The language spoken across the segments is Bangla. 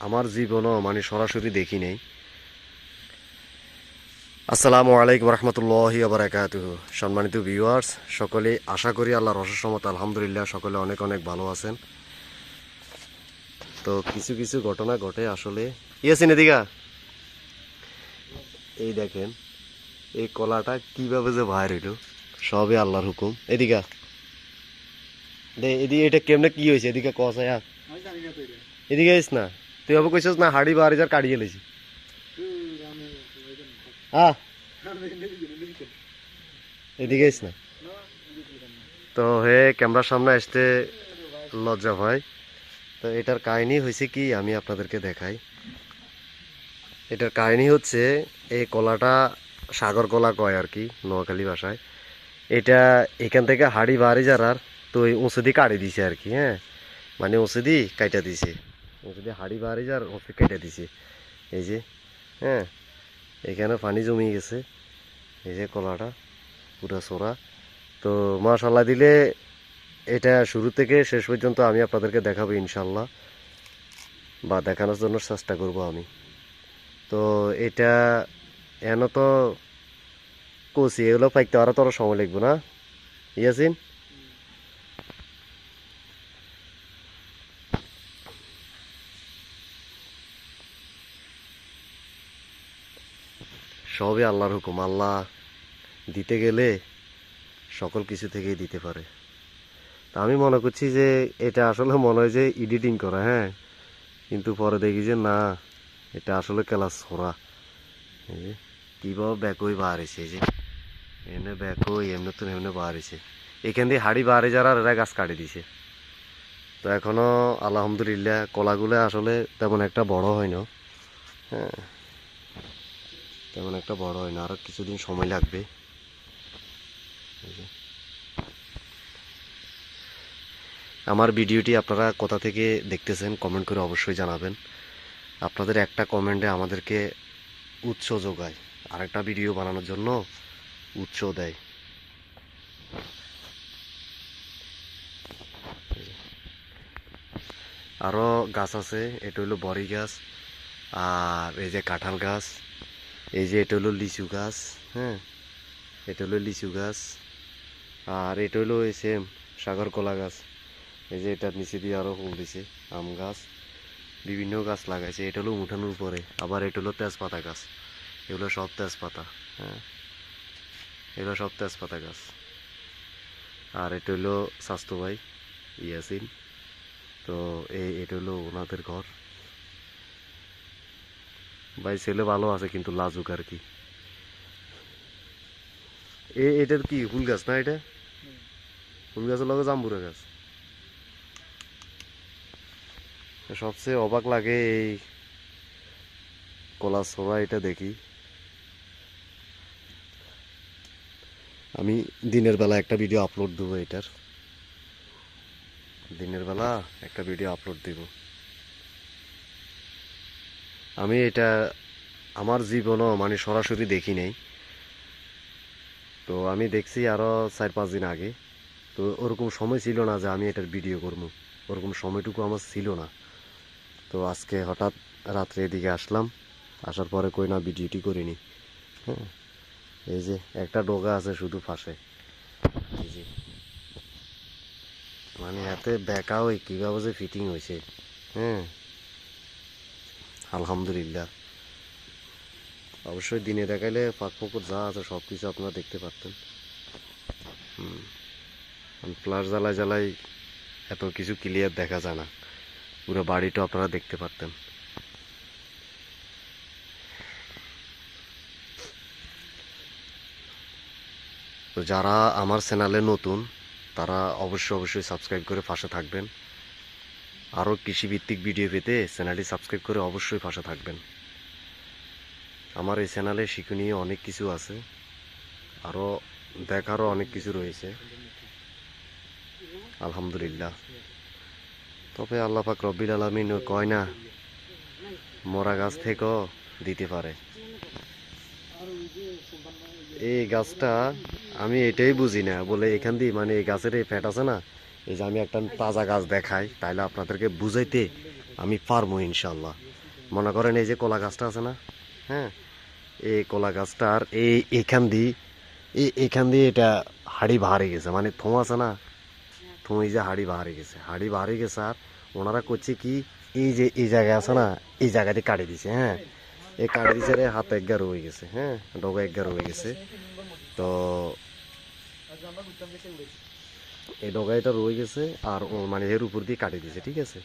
আমার জীবনও মানে সরাসরি দেখি নেই। আসসালামু আলাইকুম রহমতুল্লাহি ওয়া বারাকাতুহু। সম্মানিত ভিউয়ার্স, সকলে আশা করি আল্লাহর অশেষ রহমত আলহামদুলিল্লাহ সকলে অনেক অনেক ভালো আছেন। তো কিছু কিছু ঘটনা ঘটে আসলে। ইয়াসিন এদিকা, এই দেখেন এই কলাটা কিভাবে যে বাইর হইল, সবই আল্লাহর হুকুম। এদিকা এদিকে এটা কেমনে কি হয়েছে, এদিকে কস আয়া এদিকে আইস না, তুই আবার কইছিস না হাড়ি বাড়ি যার কাটিয়ে লেছি। হ্যাঁ, এদিকে আইস না। তো হে ক্যামেরার সামনে আসতে লজ্জা ভয়। তো এটার কাহিনী হয়েছে কি, আমি আপনাদেরকে দেখাই। এটার কাহিনী হচ্ছে, এই কলাটা সাগর কলা কয় আর কি নোয়াখালী ভাষায়। এটা এখান থেকে হাড়ি বাড়ি যারার তো ওই উঁচুদি কাটি দিছে আর কি। হ্যাঁ, মানে উঁচুদি কাইটা দিছে, উঁচুদি হাড়ি বাড়ি যার উঁচু কাইটা দিছে। এই যে, হ্যাঁ, এখানে পানি জমি গেছে। এই যে কলাটা পুরা সোরা। তো মাশাল্লাহ দিলে এটা শুরু থেকে শেষ পর্যন্ত আমি আপনাদেরকে দেখাবো ইনশাল্লাহ, বা দেখানোর জন্য চেষ্টা করব আমি। তো এটা এন তো কচি, এগুলো পাইতে আরো তোর সময় লাগবে না ইয়াসিন? সবই আল্লাহর হুকুম। আল্লাহ দিতে গেলে সকল কিছু থেকেই দিতে পারে। তা আমি মনে করছি যে এটা আসলে মনে হয় যে এডিটিং করা, হ্যাঁ, কিন্তু পরে দেখি যে না, এটা আসলে ক্লাস ছোড়া। এই যে কীভাবে ব্যাকই বাড়িছে, এই যে এমনি ব্যাকই এমনি তো এমনি বাড়িছে। এখান দিয়ে হাড়ি বাড়ি যারা এরা গাছ কাটি দিছে। তো এখনো আলহামদুলিল্লাহ কলাগুলো আসলে তেমন একটা বড় হয় না। হ্যাঁ, তেমন একটা বড় হয় না, আরো কিছুদিন সময় লাগবে। আমার ভিডিওটি আপনারা কোথা থেকে দেখতেছেন কমেন্ট করে অবশ্যই জানাবেন। আপনাদের একটা কমেন্টে আমাদেরকে উৎস যোগায়, আরেকটা ভিডিও বানানোর জন্য উৎস দেয়। আরও গাছ আছে, এটা হলো বড়ি গাছ, আর এই যে কাঁঠাল গাছ, এই যে এটা হলো লিচু গাছ। হ্যাঁ, এটা হলো লিচু গাছ, আর এটা হলো এই সেম সাগর কলা গাছ। এই যে এটার নিচে দিয়ে আরও ফুল দিছে, আম গাছ, বিভিন্ন গাছ লাগাইছে। এটা হলো উঠানোর উপরে। আবার এটা হলো তেজপাতা গাছ, এগুলো সব তেজপাতা। হ্যাঁ, এগুলো সব তেজপাতা গাছ। আর এটা হলো স্বাস্থ্য ভাই ইয়াসিন। তো এটা হলো ওনাদের ঘর। ভাই ছেলে ভালো আছে কিন্তু লাজুক আর কি। এটার কি ফুল গাছ না? এটা ফুল গাছের লগে জাম্বুরা গাছ। সবচেয়ে অবাক লাগে এই কলা ছোড়া, এটা দেখি আমি দিনের বেলা একটা ভিডিও আপলোড দেবো। এটার দিনের বেলা একটা ভিডিও আপলোড দিব আমি। এটা আমার জীবনও মানে সরাসরি দেখি নেই। তো আমি দেখছি আরো 4-5 দিন আগে। তো ওরকম সময় ছিল না যে আমি এটার ভিডিও করবো, ওরকম সময়টুকু আমার ছিল না। তো আজকে হঠাৎ রাত্রে এদিকে আসলাম, আসার পরে কই না ভিডিওটি করিনি। হ্যাঁ, এই যে একটা ডোগা আছে শুধু পাশে। এই যে মানে এতে বেঁকা ওই কীভাবে যে ফিটিং হয়েছে। হ্যাঁ, আলহামদুলিল্লাহ। অবশ্যই দিনে দেখাইলে ফাঁক ফোকর যা আছে সব কিছু আপনারা দেখতে পারতেন। ফ্লাশ জ্বালায় জ্বালাই এত কিছু ক্লিয়ার দেখা যায় না, পুরো বাড়িটা আপনারা দেখতে পারতেন। তো যারা আমার চ্যানেলে নতুন, তারা অবশ্যই সাবস্ক্রাইব করে পাশে থাকবেন। আরও কৃষিভিত্তিক ভিডিও পেতে চ্যানেলটি সাবস্ক্রাইব করে অবশ্যই পাশে থাকবেন। আমার এই চ্যানেলে শিক্ষণীয় অনেক কিছু আছে, আরও দেখারও অনেক কিছু রয়েছে আলহামদুলিল্লাহ। তবে আল্লাহ পাক রব্বিল আলামিন কয় না, মরা গাছ থেকেও দিতে পারে। এই গাছটা আমি এটাই বুঝি না, বলে এখান দিয়ে মানে এই গাছের এই ফ্যাট আছে না, এই যে আমি একটা তাজা গাছ দেখাই তাইলে আপনাদেরকে বুঝাইতে আমি পারবো ইনশাল্লাহ। মনে করেন এই যে কলা গাছটা আছে না, হ্যাঁ, এই কলা গাছটার এখান দিয়ে এটা হাড়ি বাহারে গেছে, মানে থম আছে না, থম এই যে হাড়ি বাহারে গেছে। আর ওনারা করছে কি, এই যে এই জায়গায় আছে না, এই জায়গাতে কাটে দিছে, হ্যাঁ, এই কাটে দিছে রে, হাতে একগার হয়ে গেছে, হ্যাঁ, ডগা একগার হয়ে গেছে। তো এই ডগাইটা রয়ে গেছে, আর ও মানে এর উপর দিয়ে কাটে দিছে, ঠিক আছে।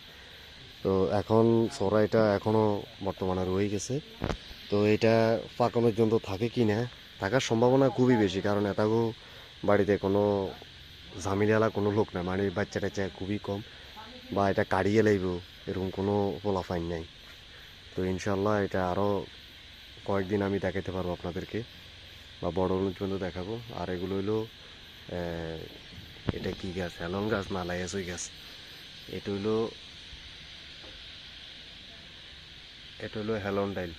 তো এখন সরাইটা এখনো বর্তমানে রয়ে গেছে। তো এটা পাকানোর জন্য থাকে কি না, থাকার সম্ভাবনা খুবই বেশি, কারণ এটাকেও বাড়িতে কোনো ঝামেলা কোনো লোক না, মানে বাচ্চা টাচ্চা খুবই কম, বা এটা কাড়িয়ে লাইব এরকম কোনো ফলাফাইন নাই। তো ইনশাল্লাহ এটা আরও কয়েকদিন আমি দেখাতে পারবো আপনাদেরকে, বা বড় পর্যন্ত দেখাবো। আর এগুলো হইলো এটা কি গাছ, হেলন গাছ না লাইয়াসই গাছ। এটা হইলো হেলন ডাইল।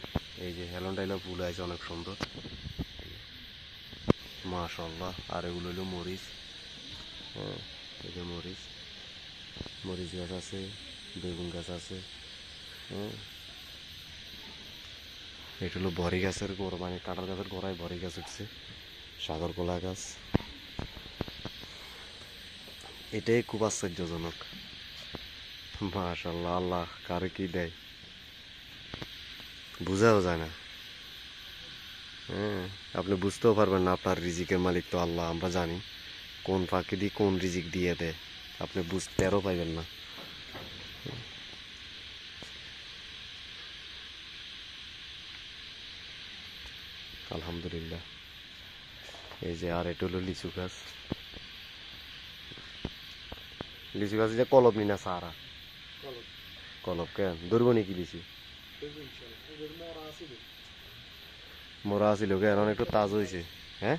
এই যে হেলন ডাইলের ফুল আছে অনেক সুন্দর, মাশাআল্লাহ। আর এগুলো হইলো মরিচ, হ্যাঁ, এই যে মরিচ গাছ আছে, বেগুন গাছ আছে, হ্যাঁ। এটা হলো বড়ি গাছের গোড়া, মানে কাঁঠাল গাছের গোড়ায় বড়ি গাছ উঠছে, সাগর কলা গাছ। এটাই খুব আশ্চর্যজনক, মাশাআল্লাহ। আল্লাহ কারে কি দেয় বুঝাও যায় না, হ্যাঁ। আপনি বুঝতেও পারবেন না, আপনার রিজিকের মালিক তো আল্লাহ, আমরা জানি কোন ফাঁকি দিয়ে কোন রিজিক দিয়ে দেয়, আপনি বুঝতেও পাইবেন না। আলহামদুলিল্লাহ। এই যে আর এটা হলো লিচু গাছ, যে কলব নি না সারা, কলব কেন ধরবো নাকি লিচু, মোরা আসিল কেন, একটু তাজ হয়েছে, হ্যাঁ,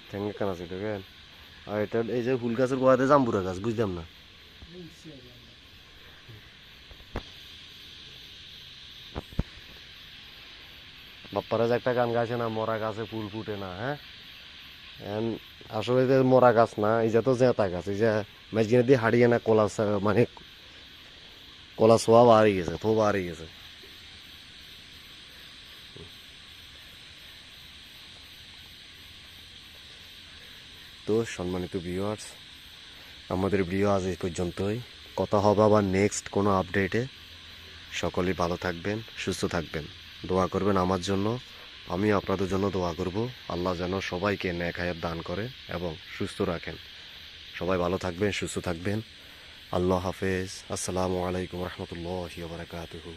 ঠ্যাঙ্গে কান আছিল কেন। আর এটা এই যে ফুল গাছের গোড়াতে জাম্বুরা গাছ, বুঝলাম না। বাপ্পারা যে একটা গান গাইছে না, মরা গাছে ফুল ফুটে না, হ্যাঁ। আসলে যে মরা গাছ না, এই যে তো জেতা গাছ, এই যে মাঝখানে দিয়ে হারিয়ে না কলা মানে কলা ছোয়া বাড়ি গেছে, থো বাড়ি গেছে। তো সম্মানিত ভিউয়ার্স, আমাদের ভিডিও আজ এই পর্যন্তই। কথা হবে আবার নেক্সট কোনো আপডেটে। সকলেই ভালো থাকবেন, সুস্থ থাকবেন, দোয়া করবেন আমার জন্য, আমি আপনাদের জন্য দোয়া করব। আল্লাহ যেন সবাইকে নেক হায়াত দান করে এবং সুস্থ রাখেন। সবাই ভালো থাকবেন, সুস্থ থাকবেন। আল্লাহ হাফেজ। আসসালামু আলাইকুম রহমতুল্লাহি ওয়া বারাকাতুহু।